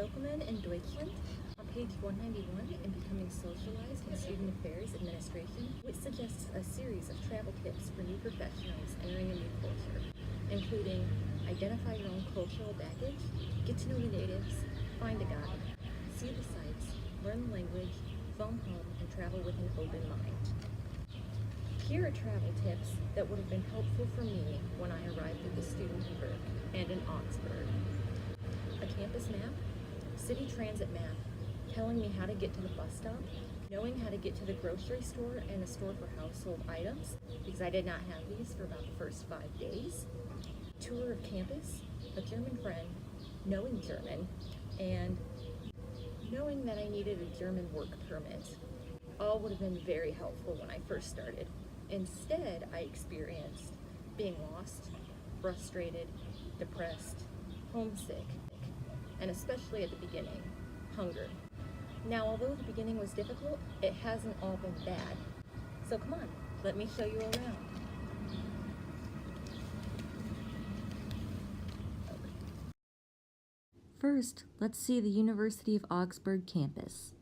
Willkommen in Deutschland. On page 191 in Becoming Socialized in Student Affairs Administration, which suggests a series of travel tips for new professionals entering a new culture, including identify your own cultural baggage, get to know the natives, find a guide, see the sights, learn the language, phone home, and travel with an open mind. Here are travel tips that would have been helpful for me when I arrived at the Studentenwerk and in Augsburg. A campus map, city transit map, telling me how to get to the bus stop, knowing how to get to the grocery store and a store for household items, because I did not have these for about the first 5 days, tour of campus, a German friend, knowing German, and knowing that I needed a German work permit. All would have been very helpful when I first started. Instead, I experienced being lost, frustrated, depressed, homesick, and especially at the beginning, hunger. Now, although the beginning was difficult, it hasn't all been bad. So come on, let me show you around. First, let's see the University of Augsburg campus.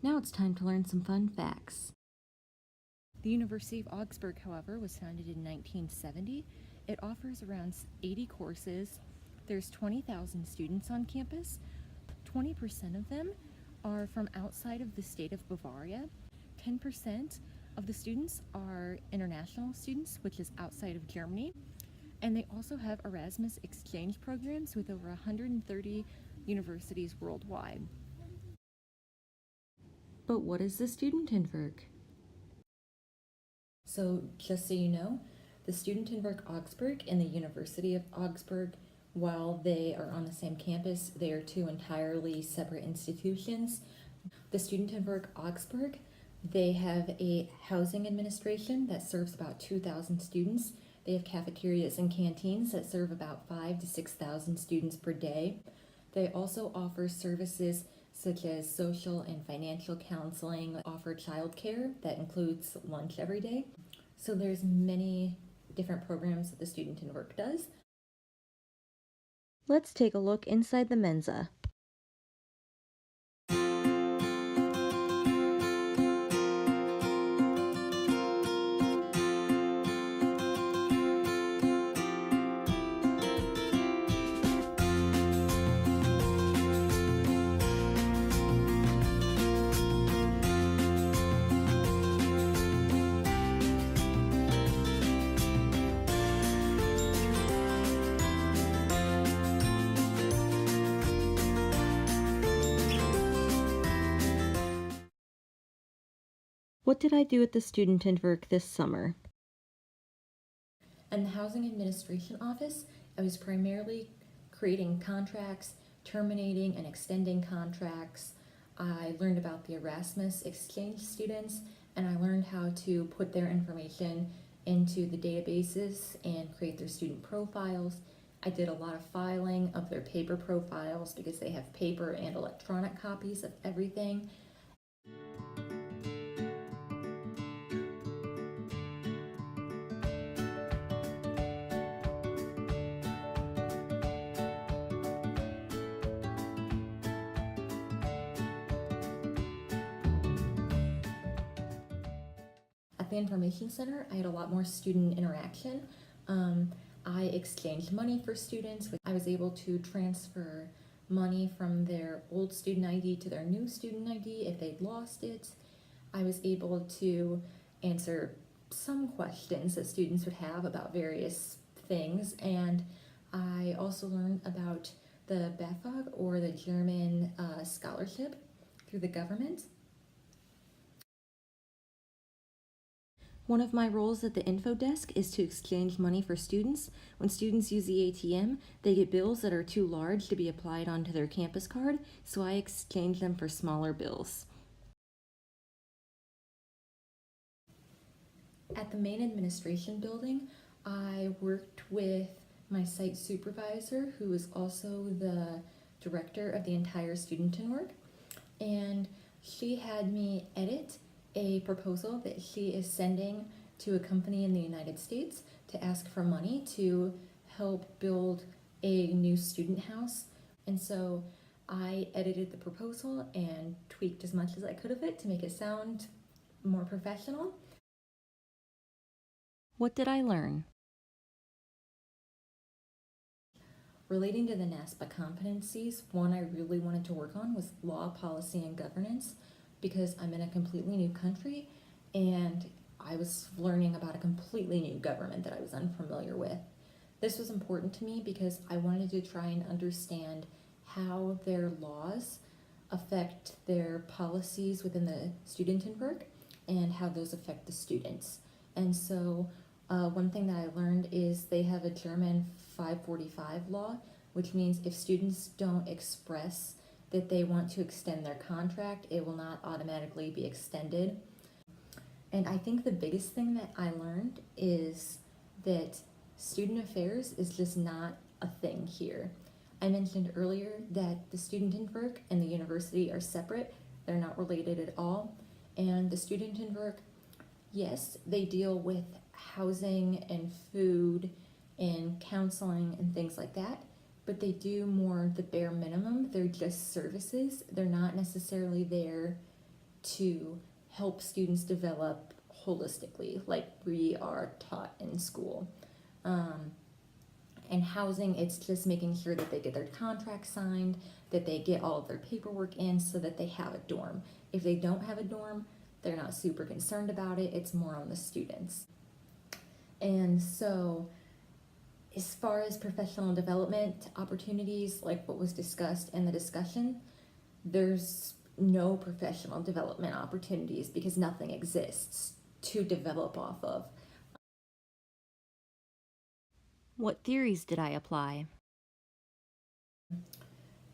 Now it's time to learn some fun facts. The University of Augsburg, however, was founded in 1970. It offers around 80 courses. There's 20,000 students on campus. 20% of them are from outside of the state of Bavaria. 10% of the students are international students, which is outside of Germany. And they also have Erasmus exchange programs with over 130 universities worldwide. But what is the Studentenwerk? So just so you know, the Studentenwerk Augsburg and the University of Augsburg, while they are on the same campus, they are two entirely separate institutions. The Studentenwerk Augsburg, they have a housing administration that serves about 2,000 students. They have cafeterias and canteens that serve about 5,000 to 6,000 students per day. They also offer services such as social and financial counseling, offer childcare that includes lunch every day. So there's many different programs that the Studentenwerk does. Let's take a look inside the Mensa. What did I do at the Studentenwerk this summer? In the Housing Administration Office, I was primarily creating contracts, terminating and extending contracts. I learned about the Erasmus exchange students, and I learned how to put their information into the databases and create their student profiles. I did a lot of filing of their paper profiles because they have paper and electronic copies of everything. At the Information Center, I had a lot more student interaction. I exchanged money for students. I was able to transfer money from their old student ID to their new student ID if they'd lost it. I was able to answer some questions that students would have about various things, and I also learned about the BAföG, or the German scholarship through the government. One of my roles at the info desk is to exchange money for students. When students use the ATM, they get bills that are too large to be applied onto their campus card, so I exchange them for smaller bills. At the main administration building, I worked with my site supervisor, who is also the director of the entire Studentenwerk, and she had me edit a proposal that she is sending to a company in the United States to ask for money to help build a new student house. And so I edited the proposal and tweaked as much as I could of it to make it sound more professional. What did I learn? Relating to the NASPA competencies, one I really wanted to work on was law, policy, and governance, because I'm in a completely new country and I was learning about a completely new government that I was unfamiliar with. This was important to me because I wanted to try and understand how their laws affect their policies within the Studentenwerk and how those affect the students. And so one thing that I learned is they have a German 545 law, which means if students don't express that they want to extend their contract, it will not automatically be extended. And I think the biggest thing that I learned is that student affairs is just not a thing here. I mentioned earlier that the Studentenwerk and the university are separate. They're not related at all. And the Studentenwerk, yes, they deal with housing and food and counseling and things like that, but they do more the bare minimum. They're just services. They're not necessarily there to help students develop holistically like we are taught in school. And housing, it's just making sure that they get their contract signed, that they get all of their paperwork in so that they have a dorm. If they don't have a dorm, they're not super concerned about it. It's more on the students. And so as far as professional development opportunities, like what was discussed in the discussion, there's no professional development opportunities because nothing exists to develop off of. What theories did I apply?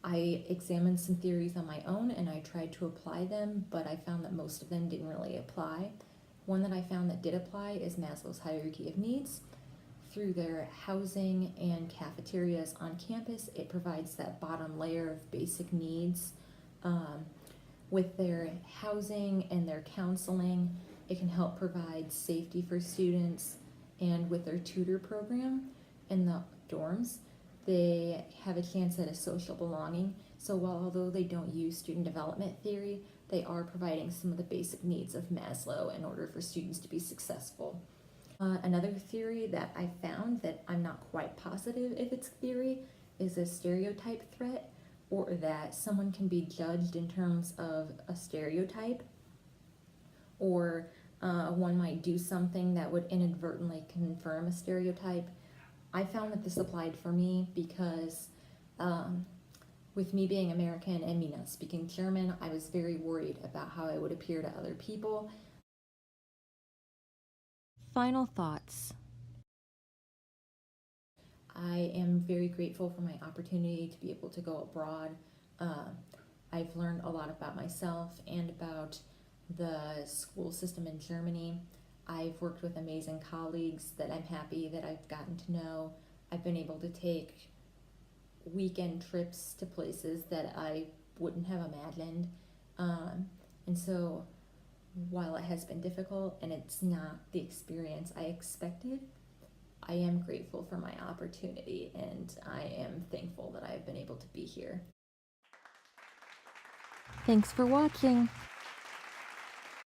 I examined some theories on my own and I tried to apply them, but I found that most of them didn't really apply. One that I found that did apply is Maslow's hierarchy of needs. Through their housing and cafeterias on campus, it provides that bottom layer of basic needs. With their housing and their counseling, it can help provide safety for students. And with their tutor program in the dorms, they have a chance at a social belonging. So although they don't use student development theory, they are providing some of the basic needs of Maslow in order for students to be successful. Another theory that I found that I'm not quite positive if it's theory is a stereotype threat, or that someone can be judged in terms of a stereotype, or one might do something that would inadvertently confirm a stereotype. I found that this applied for me because with me being American and me not speaking German, I was very worried about how I would appear to other people. Final thoughts. I am very grateful for my opportunity to be able to go abroad. I've learned a lot about myself and about the school system in Germany. I've worked with amazing colleagues that I'm happy that I've gotten to know. I've been able to take weekend trips to places that I wouldn't have imagined. And so while it has been difficult and it's not the experience I expected, I am grateful for my opportunity and I am thankful that I've been able to be here. Thanks for watching.